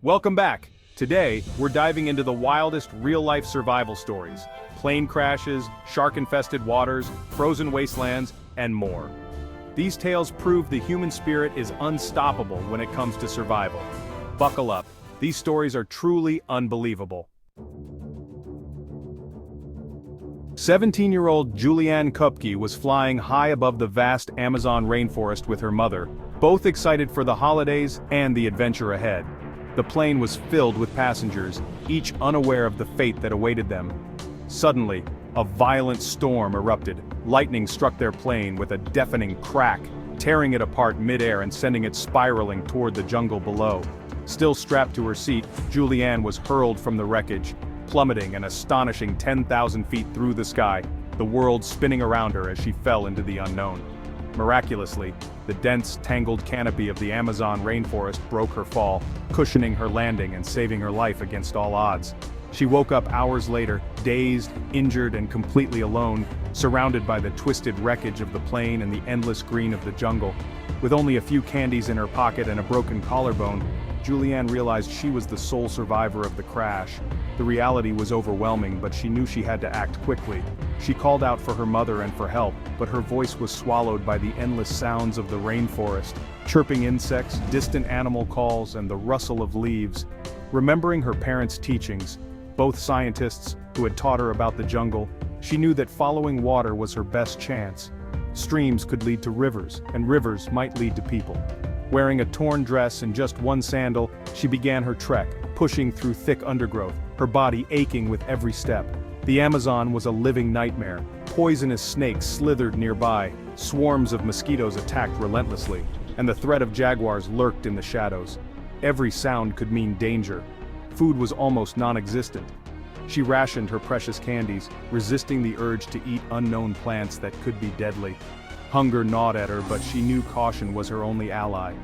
Welcome back. Today, we're diving into the wildest real-life survival stories. Plane crashes, shark-infested waters, frozen wastelands, and more. These tales prove the human spirit is unstoppable when it comes to survival. Buckle up. These stories are truly unbelievable. 17-year-old Julianne Kupke was flying high above the vast Amazon rainforest with her mother, both excited for the holidays and the adventure ahead. The plane was filled with passengers, each unaware of the fate that awaited them. Suddenly, a violent storm erupted. Lightning struck their plane with a deafening crack, tearing it apart mid-air and sending it spiraling toward the jungle below. Still strapped to her seat, Julianne was hurled from the wreckage, plummeting an astonishing 10,000 feet through the sky, the world spinning around her as she fell into the unknown. Miraculously, the dense, tangled canopy of the Amazon rainforest broke her fall, cushioning her landing and saving her life against all odds. She woke up hours later, dazed, injured, and completely alone, surrounded by the twisted wreckage of the plane and the endless green of the jungle. With only a few candies in her pocket and a broken collarbone, Julianne realized she was the sole survivor of the crash. The reality was overwhelming, but she knew she had to act quickly. She called out for her mother and for help, but her voice was swallowed by the endless sounds of the rainforest, chirping insects, distant animal calls, and the rustle of leaves. Remembering her parents' teachings, both scientists who had taught her about the jungle, she knew that following water was her best chance. Streams could lead to rivers, and rivers might lead to people. Wearing a torn dress and just one sandal, she began her trek, pushing through thick undergrowth, her body aching with every step. The Amazon was a living nightmare. Poisonous snakes slithered nearby, swarms of mosquitoes attacked relentlessly, and the threat of jaguars lurked in the shadows. Every sound could mean danger. Food was almost non-existent. She rationed her precious candies, resisting the urge to eat unknown plants that could be deadly. Hunger gnawed at her, but she knew caution was her only ally.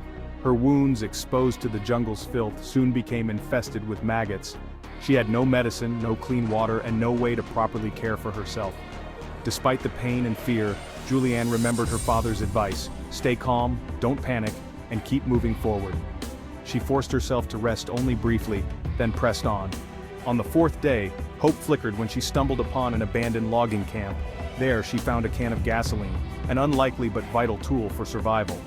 Her wounds, exposed to the jungle's filth, soon became infested with maggots. She had no medicine, no clean water, and no way to properly care for herself. Despite the pain and fear, Julianne remembered her father's advice: stay calm, don't panic, and keep moving forward. She forced herself to rest only briefly, then pressed on. On the fourth day, hope flickered when she stumbled upon an abandoned logging camp. There she found a can of gasoline, an unlikely but vital tool for survival.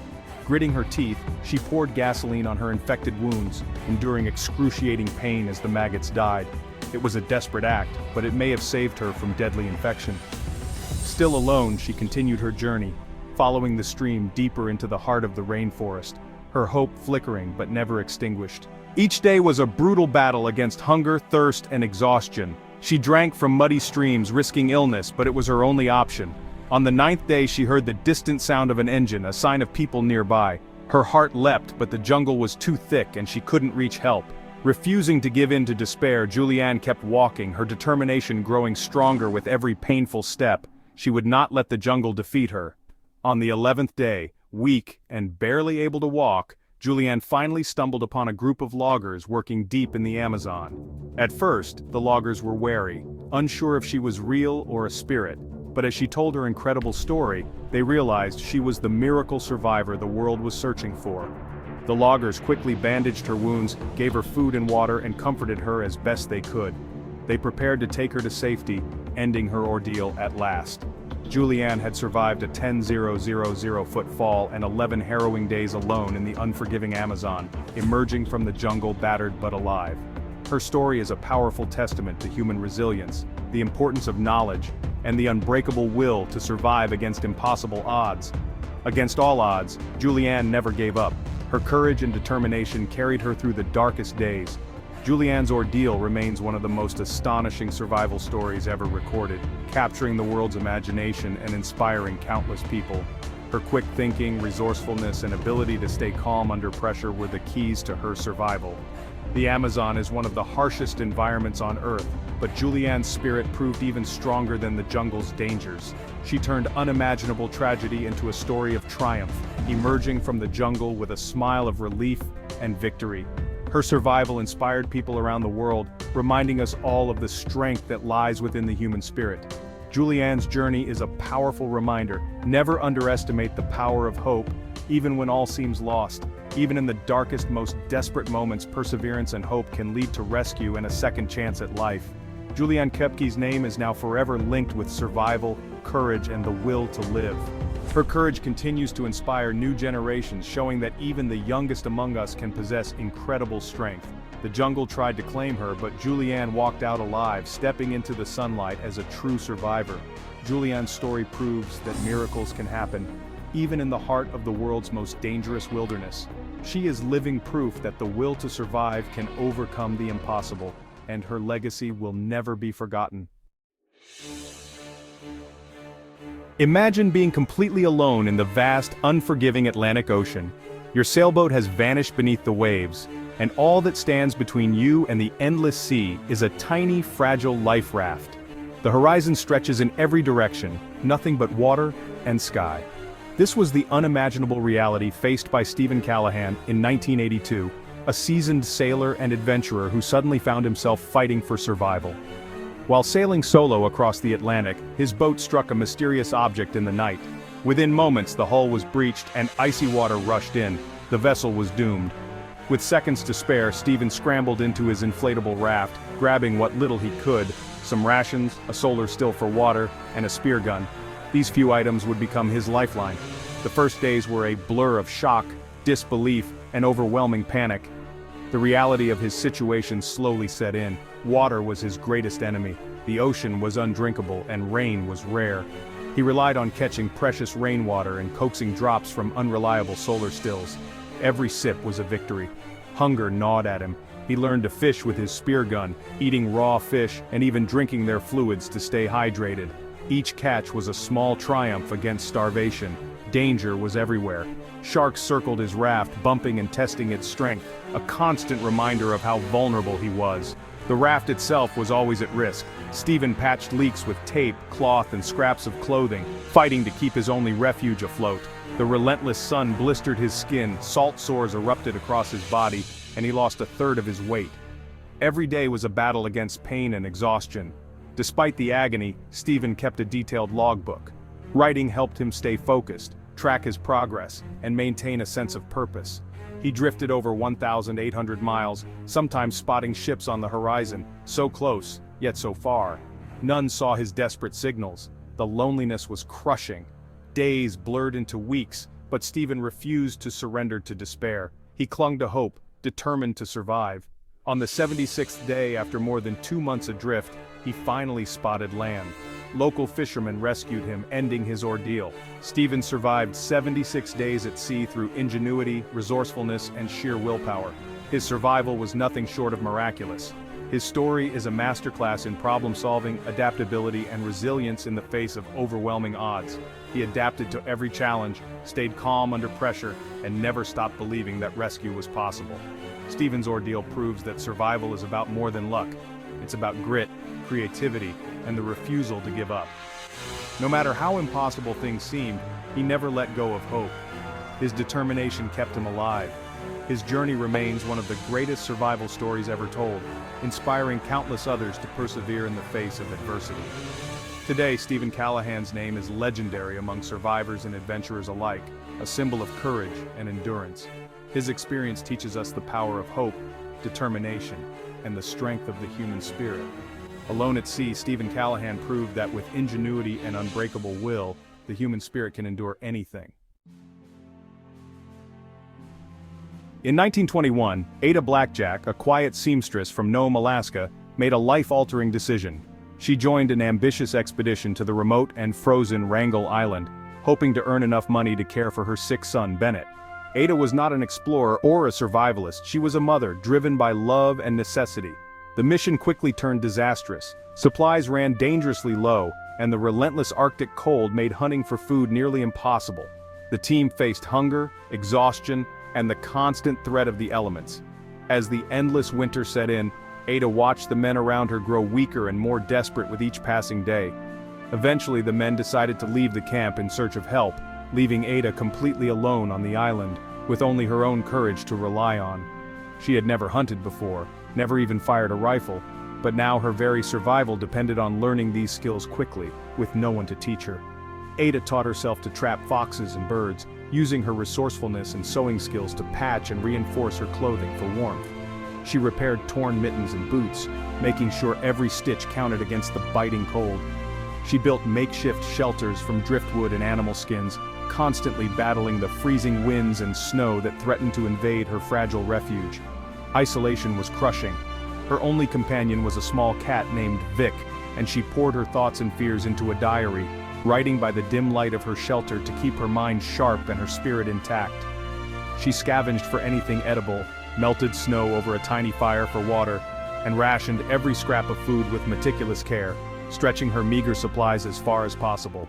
Gritting her teeth, she poured gasoline on her infected wounds, enduring excruciating pain as the maggots died. It was a desperate act, but it may have saved her from deadly infection. Still alone, she continued her journey, following the stream deeper into the heart of the rainforest, her hope flickering but never extinguished. Each day was a brutal battle against hunger, thirst, and exhaustion. She drank from muddy streams, risking illness, but it was her only option. On the 9th day, she heard the distant sound of an engine, a sign of people nearby. Her heart leapt, but the jungle was too thick and she couldn't reach help. Refusing to give in to despair, Julianne kept walking, her determination growing stronger with every painful step. She would not let the jungle defeat her. On the 11th day, weak and barely able to walk, Julianne finally stumbled upon a group of loggers working deep in the Amazon. At first, the loggers were wary, unsure if she was real or a spirit. But as she told her incredible story, they realized she was the miracle survivor the world was searching for. The loggers quickly bandaged her wounds, gave her food and water, and comforted her as best they could. They prepared to take her to safety, ending her ordeal at last. Julianne had survived a 10,000-foot fall and 11 harrowing days alone in the unforgiving Amazon, emerging from the jungle battered but alive. Her story is a powerful testament to human resilience, the importance of knowledge, and the unbreakable will to survive against impossible odds. Against all odds, Julianne never gave up. Her courage and determination carried her through the darkest days. Julianne's ordeal remains one of the most astonishing survival stories ever recorded, capturing the world's imagination and inspiring countless people. Her quick thinking, resourcefulness, and ability to stay calm under pressure were the keys to her survival. The Amazon is one of the harshest environments on Earth, but Julianne's spirit proved even stronger than the jungle's dangers. She turned unimaginable tragedy into a story of triumph, emerging from the jungle with a smile of relief and victory. Her survival inspired people around the world, reminding us all of the strength that lies within the human spirit. Julianne's journey is a powerful reminder: never underestimate the power of hope, Even when all seems lost, even in the darkest, most desperate moments, perseverance and hope can lead to rescue and a second chance at life. Juliane Koepke's name is now forever linked with survival, courage, and the will to live. Her courage continues to inspire new generations, showing that even the youngest among us can possess incredible strength. The jungle tried to claim her, but Juliane walked out alive, stepping into the sunlight as a true survivor. Juliane's story proves that miracles can happen, even in the heart of the world's most dangerous wilderness. She is living proof that the will to survive can overcome the impossible, and her legacy will never be forgotten. Imagine being completely alone in the vast, unforgiving Atlantic Ocean. Your sailboat has vanished beneath the waves, and all that stands between you and the endless sea is a tiny, fragile life raft. The horizon stretches in every direction, nothing but water and sky. This was the unimaginable reality faced by Stephen Callahan in 1982, a seasoned sailor and adventurer who suddenly found himself fighting for survival. While sailing solo across the Atlantic, his boat struck a mysterious object in the night. Within moments, the hull was breached and icy water rushed in. The vessel was doomed. With seconds to spare, Stephen scrambled into his inflatable raft, grabbing what little he could: some rations, a solar still for water, and a spear gun. These few items would become his lifeline. The first days were a blur of shock, disbelief, and overwhelming panic. The reality of his situation slowly set in. Water was his greatest enemy. The ocean was undrinkable and rain was rare. He relied on catching precious rainwater and coaxing drops from unreliable solar stills. Every sip was a victory. Hunger gnawed at him. He learned to fish with his spear gun, eating raw fish and even drinking their fluids to stay hydrated. Each catch was a small triumph against starvation. Danger was everywhere. Sharks circled his raft, bumping and testing its strength, a constant reminder of how vulnerable he was. The raft itself was always at risk. Stephen patched leaks with tape, cloth, and scraps of clothing, fighting to keep his only refuge afloat. The relentless sun blistered his skin, salt sores erupted across his body, and he lost a third of his weight. Every day was a battle against pain and exhaustion. Despite the agony, Stephen kept a detailed logbook. Writing helped him stay focused, track his progress, and maintain a sense of purpose. He drifted over 1,800 miles, sometimes spotting ships on the horizon, so close, yet so far. None saw his desperate signals. The loneliness was crushing. Days blurred into weeks, but Stephen refused to surrender to despair. He clung to hope, determined to survive. On the 76th day, after more than 2 months adrift, he finally spotted land. Local fishermen rescued him, ending his ordeal. Stephen survived 76 days at sea through ingenuity, resourcefulness, and sheer willpower. His survival was nothing short of miraculous. His story is a masterclass in problem-solving, adaptability, and resilience in the face of overwhelming odds. He adapted to every challenge, stayed calm under pressure, and never stopped believing that rescue was possible. Stephen's ordeal proves that survival is about more than luck. It's about grit, creativity, and the refusal to give up. No matter how impossible things seemed, he never let go of hope. His determination kept him alive. His journey remains one of the greatest survival stories ever told, inspiring countless others to persevere in the face of adversity. Today, Stephen Callahan's name is legendary among survivors and adventurers alike, a symbol of courage and endurance. His experience teaches us the power of hope, determination, and the strength of the human spirit. Alone at sea, Stephen Callahan proved that with ingenuity and unbreakable will, the human spirit can endure anything. In 1921, Ada Blackjack, a quiet seamstress from Nome, Alaska, made a life-altering decision. She joined an ambitious expedition to the remote and frozen Wrangel Island, hoping to earn enough money to care for her sick son, Bennett. Ada was not an explorer or a survivalist, she was a mother driven by love and necessity. The mission quickly turned disastrous. Supplies ran dangerously low, and the relentless Arctic cold made hunting for food nearly impossible. The team faced hunger, exhaustion, and the constant threat of the elements. As the endless winter set in, Ada watched the men around her grow weaker and more desperate with each passing day. Eventually, the men decided to leave the camp in search of help, leaving Ada completely alone on the island, with only her own courage to rely on. She had never hunted before, never even fired a rifle, but now her very survival depended on learning these skills quickly, with no one to teach her. Ada taught herself to trap foxes and birds, using her resourcefulness and sewing skills to patch and reinforce her clothing for warmth. She repaired torn mittens and boots, making sure every stitch counted against the biting cold. She built makeshift shelters from driftwood and animal skins, constantly battling the freezing winds and snow that threatened to invade her fragile refuge. Isolation was crushing. Her only companion was a small cat named Vic, and she poured her thoughts and fears into a diary, writing by the dim light of her shelter to keep her mind sharp and her spirit intact. She scavenged for anything edible, melted snow over a tiny fire for water, and rationed every scrap of food with meticulous care, stretching her meager supplies as far as possible.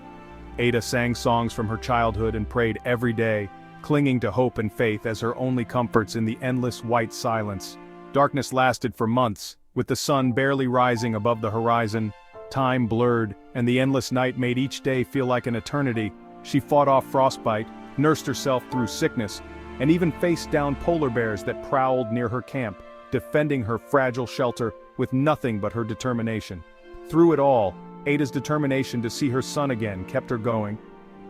Ada sang songs from her childhood and prayed every day, clinging to hope and faith as her only comforts in the endless white silence. Darkness lasted for months, with the sun barely rising above the horizon. Time blurred, and the endless night made each day feel like an eternity. She fought off frostbite, nursed herself through sickness, and even faced down polar bears that prowled near her camp, defending her fragile shelter with nothing but her determination. Through it all, Ada's determination to see her son again kept her going.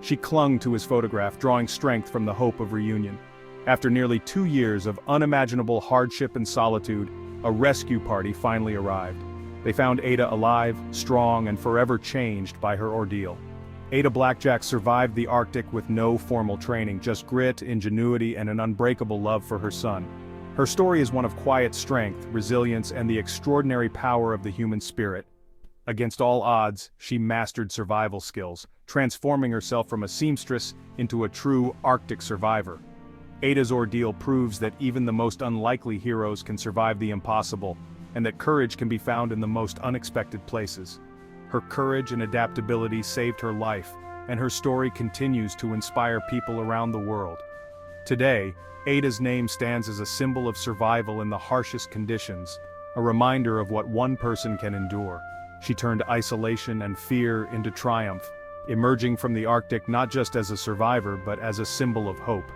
She clung to his photograph, drawing strength from the hope of reunion. After nearly 2 years of unimaginable hardship and solitude, a rescue party finally arrived. They found Ada alive, strong, and forever changed by her ordeal. Ada Blackjack survived the Arctic with no formal training, just grit, ingenuity, and an unbreakable love for her son. Her story is one of quiet strength, resilience, and the extraordinary power of the human spirit. Against all odds, she mastered survival skills, transforming herself from a seamstress into a true Arctic survivor. Ada's ordeal proves that even the most unlikely heroes can survive the impossible, and that courage can be found in the most unexpected places. Her courage and adaptability saved her life, and her story continues to inspire people around the world. Today, Ada's name stands as a symbol of survival in the harshest conditions, a reminder of what one person can endure. She turned isolation and fear into triumph, emerging from the Arctic not just as a survivor but as a symbol of hope.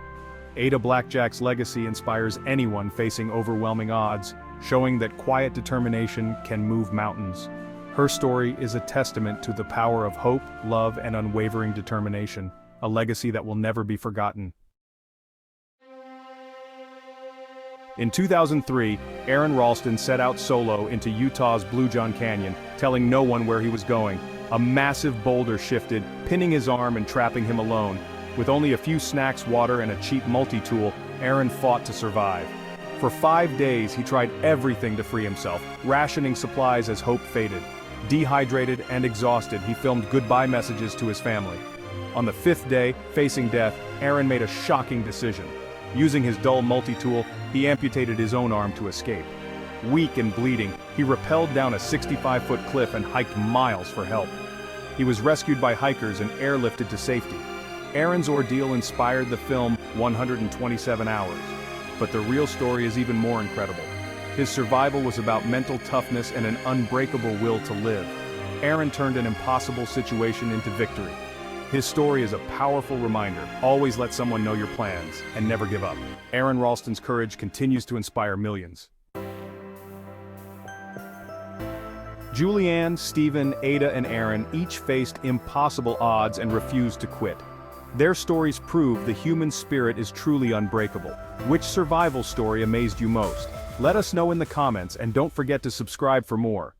Ada Blackjack's legacy inspires anyone facing overwhelming odds, showing that quiet determination can move mountains. Her story is a testament to the power of hope, love, and unwavering determination, a legacy that will never be forgotten. In 2003, Aron Ralston set out solo into Utah's Blue John Canyon, telling no one where he was going. A massive boulder shifted, pinning his arm and trapping him alone. With only a few snacks, water, and a cheap multi-tool, Aron fought to survive. For 5 days, he tried everything to free himself, rationing supplies as hope faded. Dehydrated and exhausted, he filmed goodbye messages to his family. On the 5th day, facing death, Aron made a shocking decision. Using his dull multi-tool, he amputated his own arm to escape. Weak and bleeding, he rappelled down a 65-foot cliff and hiked miles for help. He was rescued by hikers and airlifted to safety. Aron's ordeal inspired the film 127 Hours. But the real story is even more incredible. His survival was about mental toughness and an unbreakable will to live. Aron turned an impossible situation into victory. His story is a powerful reminder: always let someone know your plans, and never give up. Aron Ralston's courage continues to inspire millions. Julianne, Stephen, Ada, and Aron each faced impossible odds and refused to quit. Their stories prove the human spirit is truly unbreakable. Which survival story amazed you most? Let us know in the comments, and don't forget to subscribe for more.